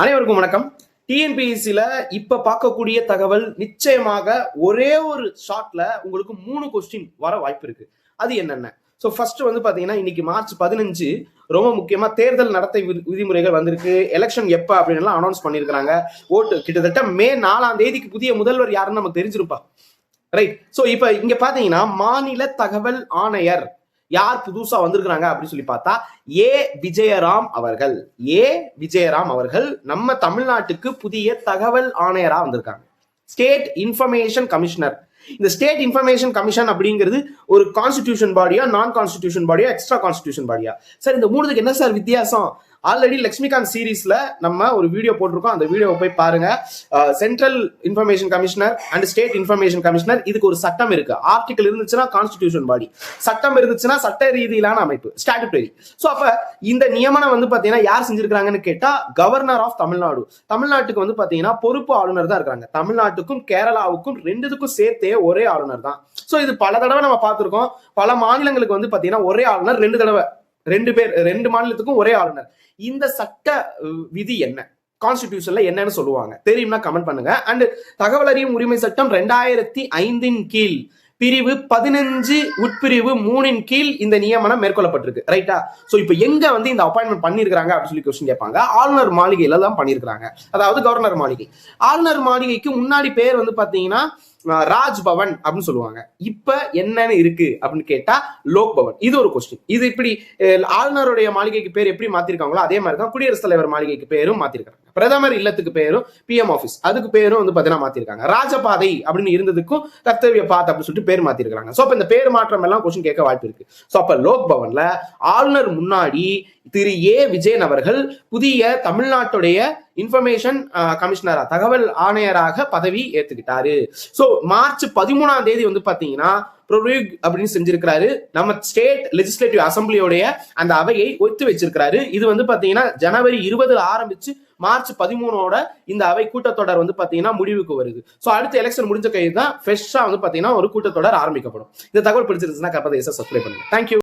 அனைவருக்கும் வணக்கம். டிஎன்பிஎஸ்சில இப்ப பார்க்கக்கூடிய தகவல் நிச்சயமாக ஒரே ஒரு ஷாட்ல உங்களுக்கு 3 கொஸ்டின் வர வாய்ப்பு இருக்கு. அது என்னென்ன? ஸோ ஃபர்ஸ்ட் பாத்தீங்கன்னா இன்னைக்கு மார்ச் 15 ரொம்ப முக்கியமா தேர்தல் நடத்தை விதிமுறைகள் வந்திருக்கு. எலெக்ஷன் எப்ப அப்படின்னு அனௌன்ஸ் பண்ணிருக்காங்க. ஓட்டு கிட்டத்தட்ட மே 4ஆம் தேதிக்கு புதிய முதல்வர் யாருன்னு நமக்கு தெரிஞ்சிருப்பா, ரைட்? ஸோ இப்ப இங்க பாத்தீங்கன்னா மாநில தகவல் ஆணையர் யார் புதுசா வந்திருக்கிறாங்க அப்படின்னு சொல்லி பார்த்தா விஜயராம் அவர்கள் நம்ம தமிழ்நாட்டுக்கு புதிய தகவல் ஆணையரா வந்திருக்காங்க. State information commissioner. இந்த ஸ்டேட் இன்ஃபர்மேஷன் கமிஷன் அப்படிங்கிறது ஒரு கான்ஸ்டிடியூஷன் பாடியா, நான் கான்ஸ்டிடியூஷன் பாடியா, எக்ஸ்ட்ரா கான்ஸ்டிடியூஷன் பாடியா? சார் இந்த மூணுக்கு என்ன சார் வித்தியாசம்? ஆல்ரெடி லக்ஷ்மிகாந்த் சீரீஸ்ல நம்ம ஒரு வீடியோ போட்டிருக்கோம். அந்த வீடியோவை போய் பாருங்க. Central information commissioner and state information commissioner, இதுக்கு ஒரு சட்டம் இருக்கு. ஆர்டிகல் இருந்துச்சுன்னா கான்ஸ்டிடியூஷன் பாடி, சட்டம் இருந்துச்சுன்னா சட்ட ரீதியிலான அமைப்பு, ஸ்டாட்யூட்டரி. ஸோ அப்ப இந்த நியமனம் பாத்தீங்கன்னா யார் செஞ்சிருக்காங்கன்னு கேட்டா கவர்னர் ஆஃப் தமிழ்நாடு. தமிழ்நாட்டுக்கு பாத்தீங்கன்னா பொறுப்பு ஆளுநர் தான் இருக்காங்க. தமிழ்நாட்டுக்கும் கேரளாவுக்கும் ரெண்டுக்கும் சேர்த்தே ஒரே ஆளுநர் தான். ஸோ இது பல தடவை நம்ம பார்த்திருக்கோம். பல மாநிலங்களுக்கு பாத்தீங்கன்னா ஒரே ஆளுநர், 2 தடவை 2 பேர், 2 மாநிலத்துக்கும் ஒரே ஆளுநர். இந்த சட்ட விதி என்ன, கான்ஸ்டிடியூஷன்ல என்னன்னு சொல்லுவாங்க தெரியும்னா கமெண்ட் பண்ணுங்க. அண்ட் தகவல் அறியும் உரிமை சட்டம் 2005 கீழ் பிரிவு 15 உட்பிரிவு 3 கீழ் இந்த நியமனம் மேற்கொள்ளப்பட்டிருக்கு, ரைட்டா? சோ இப்ப எங்க இந்த அப்பாயின்மெண்ட் பண்ணிருக்காங்க அப்படின்னு சொல்லி கொஸ்டின் கேட்பாங்க. ஆளுநர் மாளிகையில தான் பண்ணிருக்காங்க, அதாவது கவர்னர் மாளிகை. ஆளுநர் மாளிகைக்கு முன்னாடி பேர் பாத்தீங்கன்னா ராஜ்பவன் அப்படின்னு சொல்லுவாங்க. இப்ப என்னன்னு இருக்கு அப்படின்னு கேட்டா லோக் பவன். இது ஒரு கொஸ்டின். இது இப்படி ஆளுநருடைய மாளிகைக்கு பேர் எப்படி மாத்திருக்காங்களோ அதே மாதிரிதான் குடியரசுத் தலைவர் மாளிகைக்கு பேரும் மாத்திருக்காங்க. பிரதமர் இல்லத்துக்கு பேரும் பிஎம் ஆபீஸ், அதுக்கு பேரும் பாத்தீங்கன்னா மாத்திருக்காங்க. ராஜபாதை அப்படின்னு இருந்ததுக்கும் கர்த்தவிய பாத் அப்படின்னு சொல்லிட்டு பேர் மாத்திருக்காங்க. சோ அப்ப இந்த பேர் மாற்றம் எல்லாம் கொஸ்டின் கேட்க வாய்ப்பு இருக்கு. சோ அப்ப லோக் பவன்ல ஆளுநர் முன்னாடி திரு விஜயன் அவர்கள் புதிய தமிழ்நாட்டுடைய இன்ஃபர்மேஷன் கமிஷனரா, தகவல் ஆணையராக பதவி ஏத்துக்கிட்டாரு. சோ மார்ச் 13ஆம் தேதி பாத்தீங்கன்னா அப்படின்னு செஞ்சிருக்கிறாரு. நம்ம ஸ்டேட் லெஜிஸ்லேட்டிவ் அசம்பிளியோடைய அந்த அவையை ஒத்து வச்சிருக்கிறாரு. இது பாத்தீங்கன்னா ஜனவரி 20 ஆரம்பிச்சு மார்ச் 13ஓட இந்த அவை கூட்டத்தொடர் பாத்தீங்கன்னா முடிவுக்கு வருது. சோ அடுத்த எலெக்ஷன் முடிஞ்ச கைது தான் ஃப்ரெஷ்ஷா பாத்தீங்கன்னா ஒரு கூட்டத்தொடர் ஆரம்பிக்கப்படும். இந்த தகவல் பிடிச்சிருந்துச்சுன்னா கற்பதை சப்ஸ்கிரைப் பண்ணுங்க. தேங்க்யூ.